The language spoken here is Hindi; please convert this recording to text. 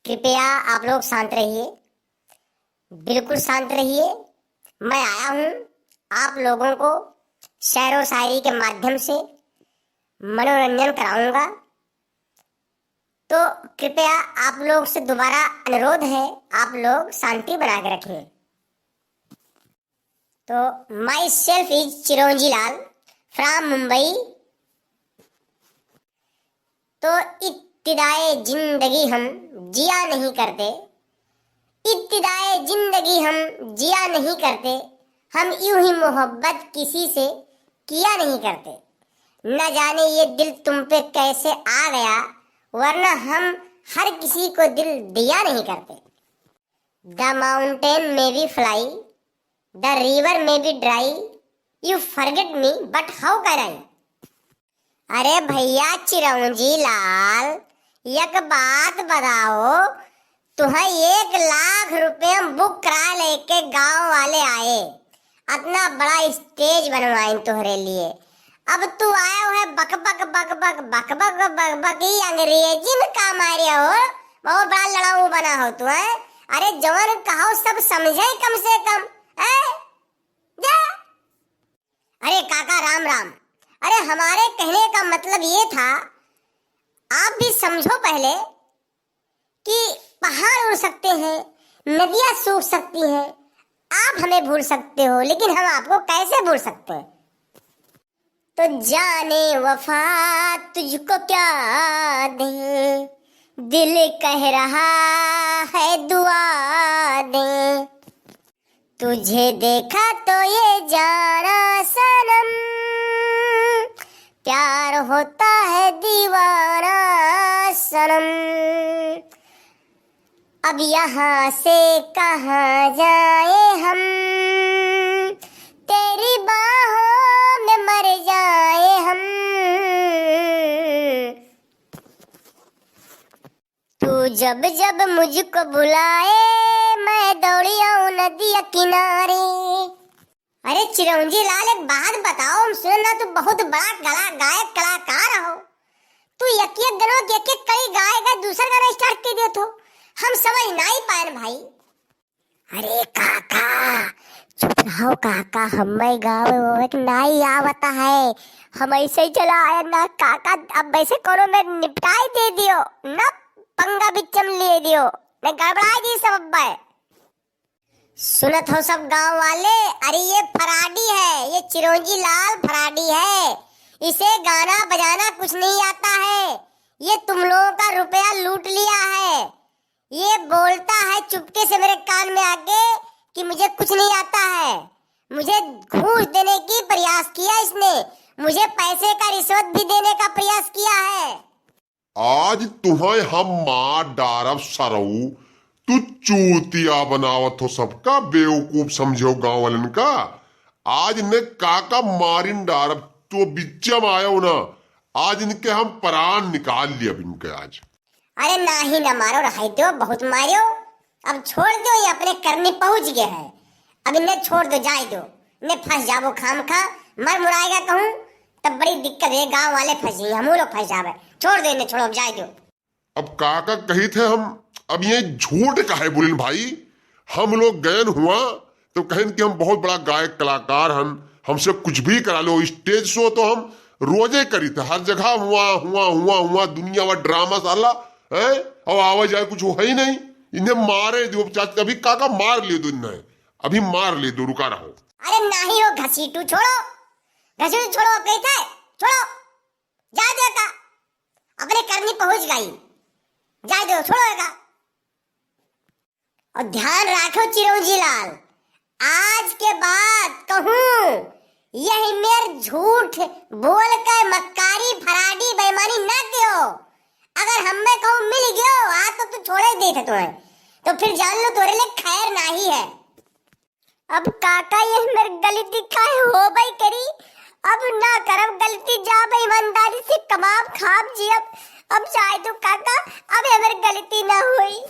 कृपया आप लोग शांत रहिए, बिल्कुल शांत रहिए। मैं आया हूँ आप लोगों को शेर व शायरी के माध्यम से मनोरंजन कराऊंगा। तो कृपया आप लोग से दोबारा अनुरोध है, आप लोग शांति बना के रखें। तो myself is Chiranji Lal from Mumbai. तो इब्तिदाए जिंदगी हम जिया नहीं करते, इब्तिदाए जिंदगी हम जिया नहीं करते, हम यूं ही मोहब्बत किसी से किया नहीं करते। न जाने ये दिल तुम पे कैसे आ गया, वरना हम हर किसी को दिल दिया नहीं करते। द माउंटेन में बी फ्लाई, द रिवर में be dry, you forget me but how can I. अरे भैया चिरंजी लाल, एक बात बताओ, तुम्हें 1 लाख रुपए बुक करा लेके गांव वाले आए, इतना बड़ा स्टेज बनवाए तुम्हारे लिए। अब तू आया हुआ है बक बक बक बक बक बक बक बक ही अंग्रेजी में काम आ रहे हो, बहुत बड़ा लड़ाऊ बना हो तू है। अरे जवान कहो सब समझे कम से कम है जा। अरे काका राम राम। अरे हमारे कहने का मतलब ये था, आप भी समझो पहले कि पहाड़ उड़ सकते हैं, नदियां सूख सकती हैं, आप हमें भूल सकते हो, लेकिन हम आपको कैसे भूल सकते हैं। तो जाने वफा तुझको क्या दे, दिल कह रहा है दुआ दे, तुझे देखा तो ये जाना सनम, प्यार होता है दीवाना सनम। अब यहाँ से कहाँ जाए हम, तेरी बाहों में मर जाए हम। तू जब जब मुझको बुलाए, मैं दौड़ी आऊं नदिया किनारे। अरे चिरंजी लाल एक बात बताओ, हम सुने ना तू बहुत बड़ा गायक कलाकार हो, तू एक एक गानों के एक एक कड़ी गाएगा, दूसरा गाना स्टार्ट कर दिया तो हम समझ नहीं पाए भाई। अरे काका चुप रहो काका, हमें गाँव में नहीं आवता है, हम ऐसे ही चला आया ना काका। अब वैसे कोनो में निपटाई दे दियो ना, पंगा बिचम ले दियो न, गड़बड़ा दी सब है। सुनत हो सब गांव वाले, अरे ये फराडी है, ये चिरंजी लाल फराडी है, इसे गाना बजाना कुछ नहीं आता है, ये तुम लोगों का रुपया लूट लिया है। ये बोलता है चुपके से मेरे कान में आके कि मुझे कुछ नहीं आता है, मुझे घूस देने की प्रयास किया इसने, मुझे पैसे का रिश्वत भी देने का प्रयास किया है। आज तुम्हें हम मार डारब सरऊ, तू चूतिया बनावत हो सबका, बेवकूफ समझो गांव वालन का। आज ने काका मारिन डारब, तो बिच्चम आयो ना, आज इनके हम प्राण निकाल लिया इनके आज। अरे नाही ना मारो, रहाई दो, बहुत मारियो, अब छोड़ दो, ये अपने करने पहुंच गए हैं, अब इन्हें छोड़ दो, जाए दो, इन्हें फंस जाओ खाम खा, मर मुराएगा कहूँ तब बड़ी दिक्कत है, गांव वाले फंस जाए, हम लोग फंस जावे, छोड़ दो इन्हें, छोड़ो जाए दो। अब काका कही थे हम, अब ये झूठ काहे बोलिन भाई, हम लोग गयन हुआ तो कहन कि हम बहुत बड़ा गायक कलाकार हन, हमसे कुछ भी करा लो, स्टेज शो तो हम रोजे करी थे, हर जगह हुआ हुआ हुआ हुआ, दुनिया में ड्रामा साला है, अब आवाज आए कुछ हो ही नहीं, इन्हें मारे दो चाचा, अभी काका मार ले दो इन्हें, अभी मार ले दो, रुका रहो। अरे नहीं हो घसीटू, छोड़ो घसीटू, छोड़ो कहता है, छोड़ो जा दो का, अपने करनी पहुंच गई, जा दो, छोड़ो। और ध्यान रखो चिरंजी लाल, आज के बाद कहूँ यही मेर झूठ बोल कर मक्कारी फराडी बेईमानी न कियो, अगर हमें कहूँ मिल गयो आज तो तू छोड़े दे थे तुम्हें, तो फिर जान लो तुम्हारे लिए खैर नहीं है। अब काका ये मेरी गलती काहे हो भाई करी, अब ना करब गलती, जा भाई ईमानदारी से कबाब खाब जी, अब जाए तो काका, अब ये मेरी गलती ना हुई।